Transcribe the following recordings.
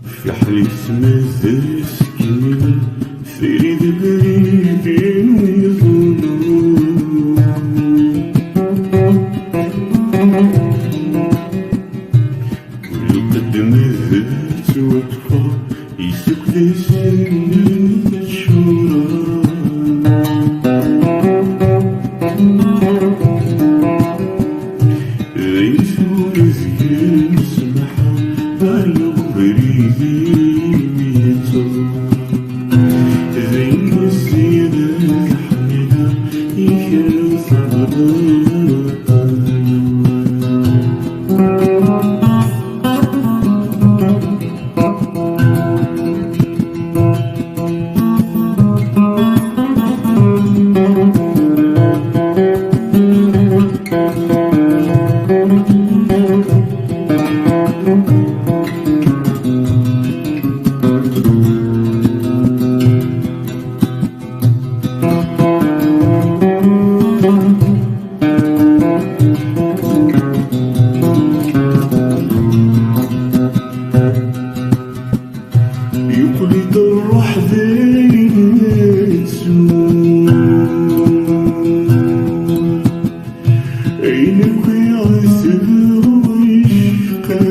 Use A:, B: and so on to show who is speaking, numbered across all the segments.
A: في حريص مثل سكينة فريد بريد ويظلم ويقدم الذات وطفى يسوق لسنة الشورى غيثور زين سمحة بلغ بريدي زين السيدة الحميدة يكر صبرها يقلد الروح ذيت عينك يعسل ويشقى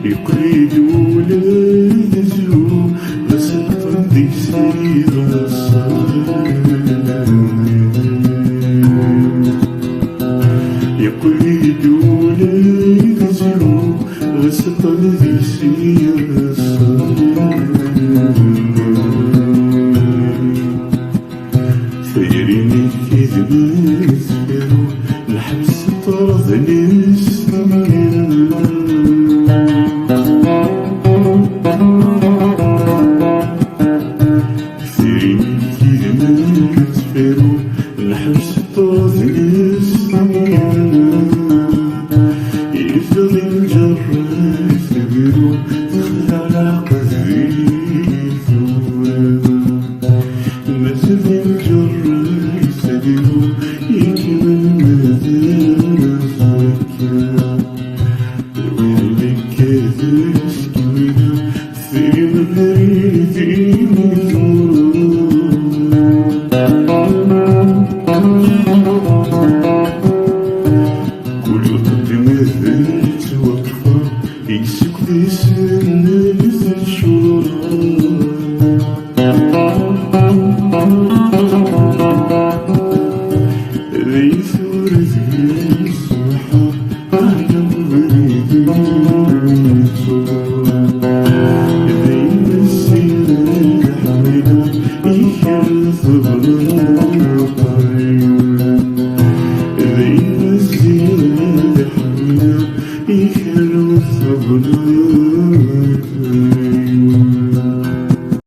A: يقلد ولاد زو بسطا دي سيرة يقلد ولاد زو بسطا دي سيرة فيريني الكذب يسفرو الحبس طرز للسمير فيريني الكذب يسفرو الحبس طرز للسمير يفضل الجراح يسفرو تخلع العقد مثل الجراح يسفرو يكمل مدار فكرة ويخليك كذا سكينة في مبريدي كل قدم الذات وقفة يسوق لسنة الشورى غيثور زين سمحة أعلم بريد زين السيرة الحميدة يكر صبرها زين السيرة الحميدة يكر صبرها